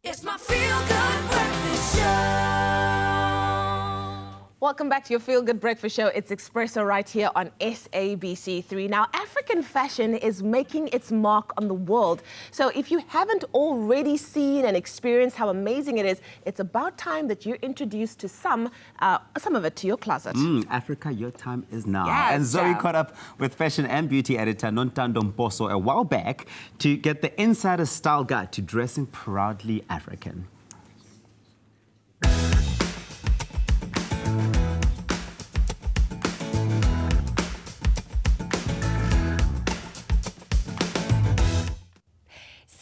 It's my feel-good breakfast show. Welcome back to your Feel Good Breakfast Show. It's Espresso right here on SABC3. Now, African fashion is making its mark on the world. So if you haven't already seen and experienced how amazing it is, it's about time that you're introduced to some of it to your closet. Africa, your time is now. Yes, and Zoe yeah. caught up with fashion and beauty editor Nontando Mposo a while back to get the insider style guide to dressing proudly African.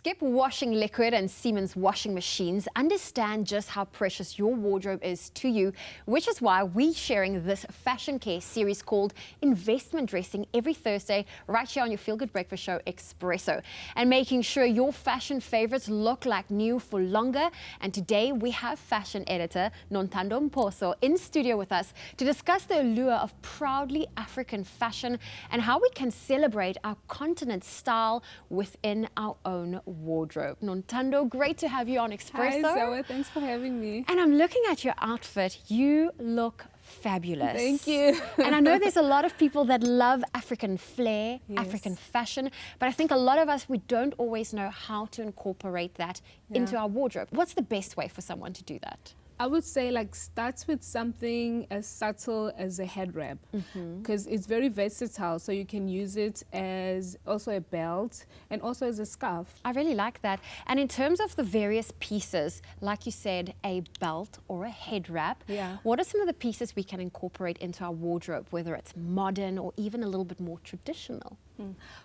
Skip washing liquid and Siemens washing machines. Understand just how precious your wardrobe is to you, which is why we're sharing this fashion care series called Investment Dressing every Thursday right here on your Feel Good Breakfast Show, Espresso, and making sure your fashion favorites look like new for longer. And today we have fashion editor Nontando Mposo in studio with us to discuss the allure of proudly African fashion and how we can celebrate our continent's style within our own wardrobe. Nontando, great to have you on Espresso. Hi, Zoe. Thanks for having me. And I'm looking at your outfit. You look fabulous. Thank you. And I know there's a lot of people that love African flair, Yes. African fashion, but I think a lot of us, we don't always know how to incorporate that into our wardrobe. What's the best way for someone to do that? I would say starts with something as subtle as a head wrap because it's very versatile, so you can use it as also a belt and also as a scarf. I really like that. And in terms of the various pieces, like you said, a belt or a head wrap, what are some of the pieces we can incorporate into our wardrobe, whether it's modern or even a little bit more traditional?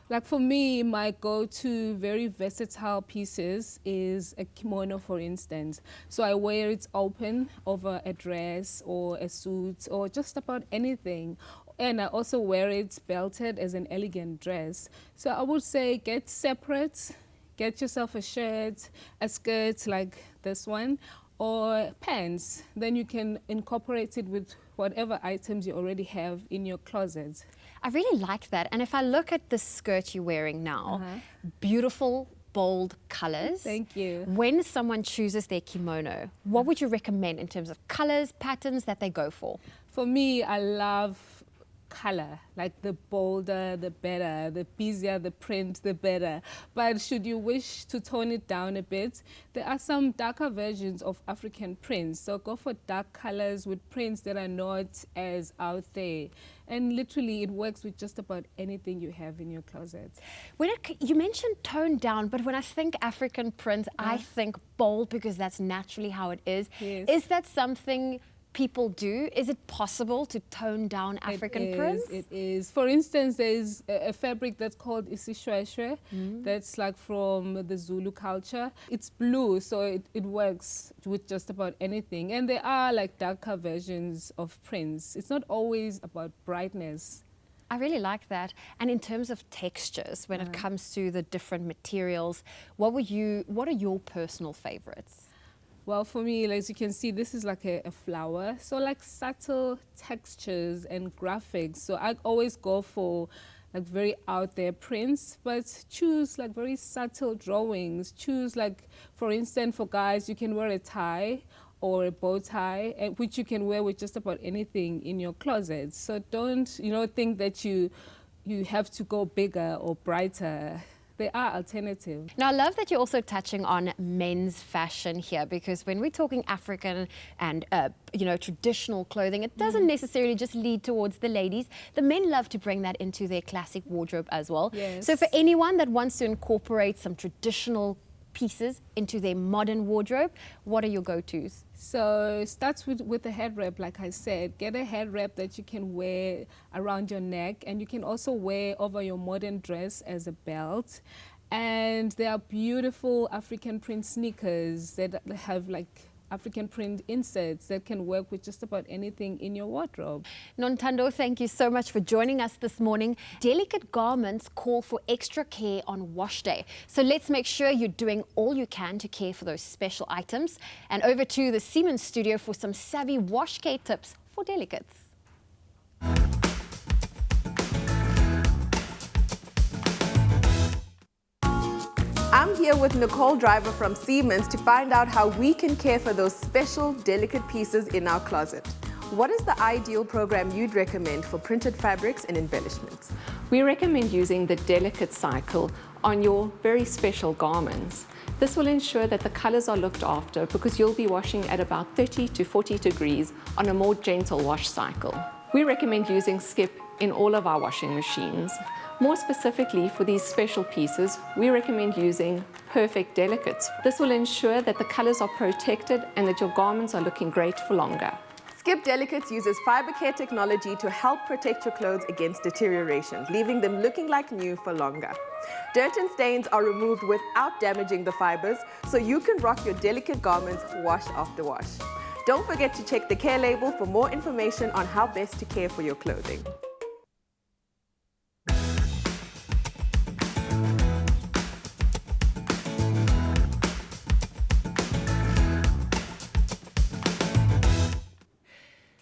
Like for me, my go-to very versatile pieces is a kimono, for instance. So I wear it open over a dress or a suit or just about anything. And I also wear it belted as an elegant dress. So I would say get separate, get yourself a shirt, a skirt like this one, or pants. Then you can incorporate it with whatever items you already have in your closet. I really like that. And if I look at the skirt you're wearing now, beautiful, bold colors. Thank you. When someone chooses their kimono, what would you recommend in terms of colors, patterns that they go for? For me, I love color, like the bolder, the better, the busier the print, the better. But should you wish to tone it down a bit, there are some darker versions of African prints. So go for dark colors with prints that are not as out there. And literally, it works with just about anything you have in your closet. You mentioned tone down, but when I think African print, I think bold because that's naturally how it is. Yes. Is that something people do? Is it possible to tone down African prints? It is. For instance, there's a fabric that's called isishweshwe. That's like from the Zulu culture. It's blue, so it works with just about anything. And there are like darker versions of prints. It's not always about brightness. I really like that. And in terms of textures, when it comes to the different materials, what are your personal favorites? Well, for me, as you can see, this is like a flower. So like subtle textures and graphics. So I always go for like very out there prints, but choose like very subtle drawings. Choose like, for instance, for guys, you can wear a tie or a bow tie, which you can wear with just about anything in your closet. So don't, think that you have to go bigger or brighter. There are alternatives. Now, I love that you're also touching on men's fashion here, because when we're talking African and, traditional clothing, it doesn't necessarily just lead towards the ladies. The men love to bring that into their classic wardrobe as well. Yes. So for anyone that wants to incorporate some traditional pieces into their modern wardrobe, what are your go-tos? So it starts with a head wrap, like I said. Get a head wrap that you can wear around your neck, and you can also wear over your modern dress as a belt. And there are beautiful African print sneakers that have like African print inserts that can work with just about anything in your wardrobe. Nontando, thank you so much for joining us this morning. Delicate garments call for extra care on wash day. So let's make sure you're doing all you can to care for those special items. And over to the Siemens studio for some savvy wash care tips for delicates. I'm here with Nicole Driver from Siemens to find out how we can care for those special, delicate pieces in our closet. What is the ideal program you'd recommend for printed fabrics and embellishments? We recommend using the delicate cycle on your very special garments. This will ensure that the colors are looked after because you'll be washing at about 30 to 40 degrees on a more gentle wash cycle. We recommend using skip in all of our washing machines. More specifically for these special pieces, we recommend using perfect delicates. This will ensure that the colors are protected and that your garments are looking great for longer. Skip Delicates uses fiber care technology to help protect your clothes against deterioration, leaving them looking like new for longer. Dirt and stains are removed without damaging the fibers, so you can rock your delicate garments wash after wash. Don't forget to check the care label for more information on how best to care for your clothing.